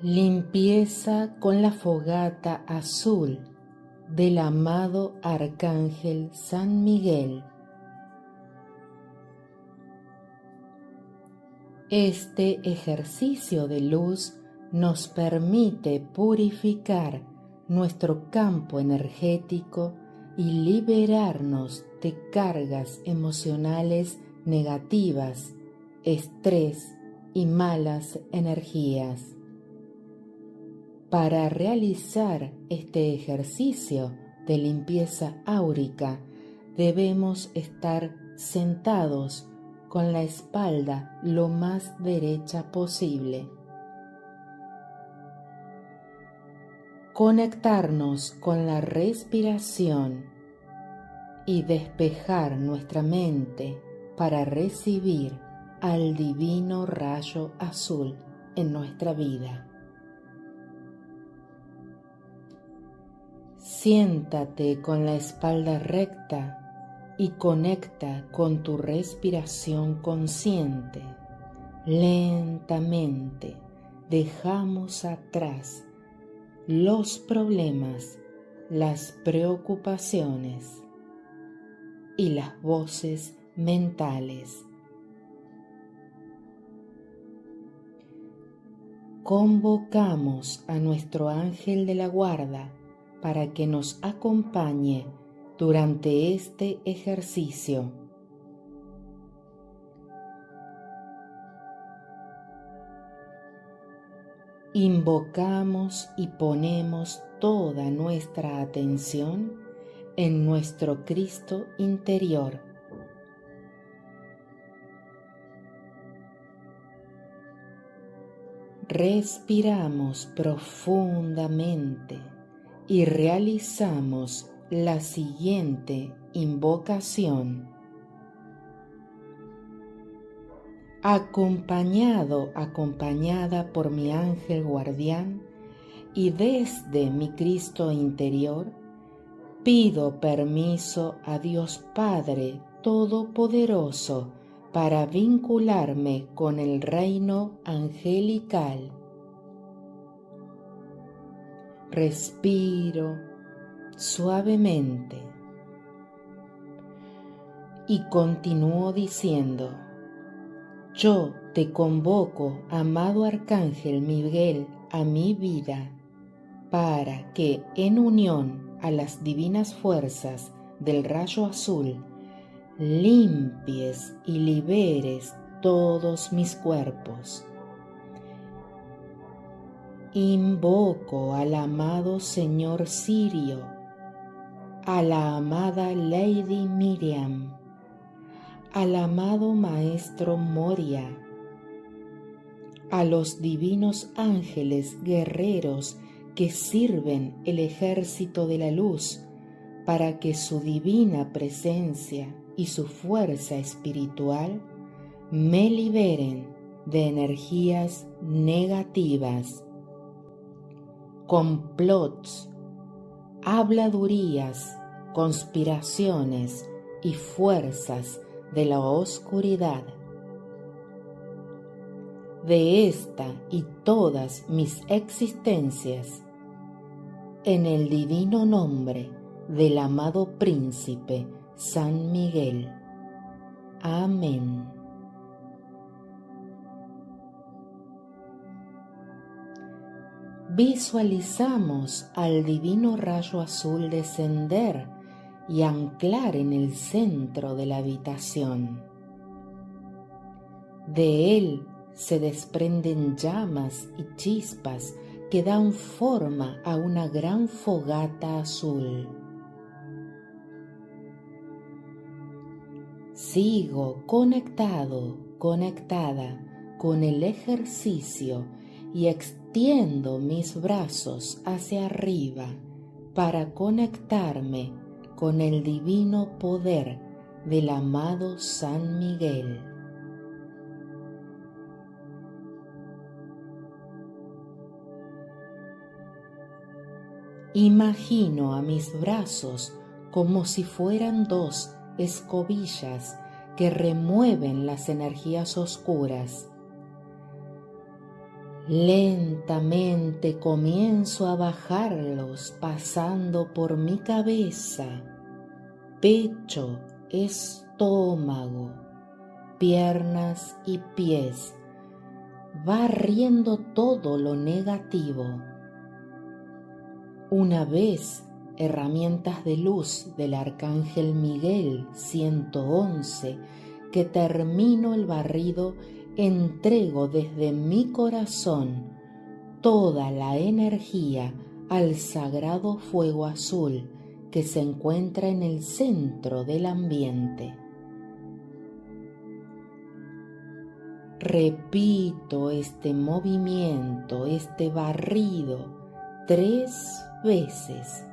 Limpieza con la fogata azul del amado Arcángel San Miguel. Este ejercicio de luz nos permite purificar nuestro campo energético y liberarnos de cargas emocionales negativas, estrés y malas energías. Para realizar este ejercicio de limpieza áurica, debemos estar sentados con la espalda lo más derecha posible. Conectarnos con la respiración y despejar nuestra mente para recibir al divino rayo azul en nuestra vida. Siéntate con la espalda recta y conecta con tu respiración consciente. Lentamente dejamos atrás los problemas, las preocupaciones y las voces mentales. Convocamos a nuestro ángel de la guarda para que nos acompañe durante este ejercicio. Invocamos y ponemos toda nuestra atención en nuestro Cristo interior. Respiramos profundamente y realizamos la siguiente invocación. Acompañada por mi ángel guardián y desde mi Cristo interior, pido permiso a Dios Padre Todopoderoso para vincularme con el reino angelical. Respiro suavemente y continúo diciendo: yo te convoco, amado Arcángel Miguel, a mi vida, para que, en unión a las divinas fuerzas del rayo azul, limpies y liberes todos mis cuerpos. Invoco al amado Señor Sirio, a la amada Lady Miriam, al amado Maestro Moria, a los divinos ángeles guerreros que sirven el ejército de la luz para que su divina presencia y su fuerza espiritual me liberen de energías negativas, complots, habladurías, conspiraciones y fuerzas de la oscuridad. De esta y todas mis existencias, en el divino nombre del amado Príncipe San Miguel. Amén. Visualizamos al divino rayo azul descender y anclar en el centro de la habitación. De él se desprenden llamas y chispas que dan forma a una gran fogata azul. Sigo conectada con el ejercicio y extiendo mis brazos hacia arriba para conectarme con el divino poder del amado San Miguel. Imagino a mis brazos como si fueran dos escobillas que remueven las energías oscuras. Lentamente comienzo a bajarlos pasando por mi cabeza, pecho, estómago, piernas y pies, barriendo todo lo negativo. Una vez, herramientas de luz del Arcángel Miguel 111, que termino el barrido, entrego desde mi corazón toda la energía al sagrado fuego azul que se encuentra en el centro del ambiente. Repito este movimiento, este barrido, 3 veces,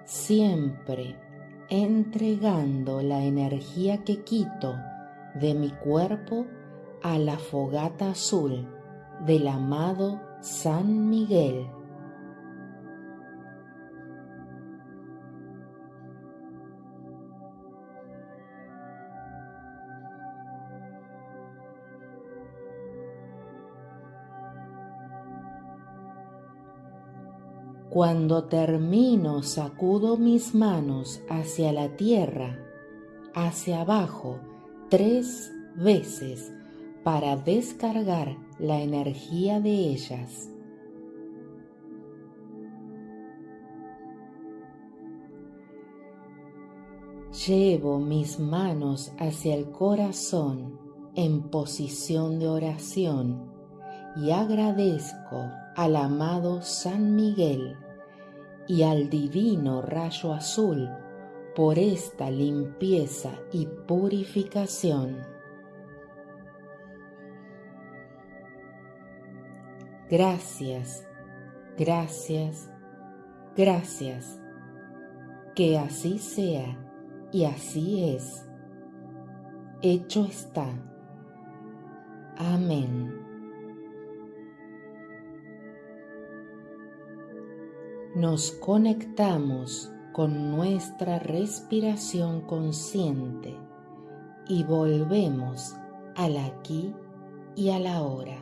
siempre entregando la energía que quito de mi cuerpo a la fogata azul del amado San Miguel. Cuando termino, sacudo mis manos hacia la tierra, hacia abajo, 3 veces para descargar la energía de ellas. Llevo mis manos hacia el corazón en posición de oración y agradezco al amado San Miguel y al divino rayo azul por esta limpieza y purificación. Gracias, gracias, gracias. Que así sea y así es. Hecho está. Amén. Nos conectamos con nuestra respiración consciente y volvemos al aquí y a la ahora.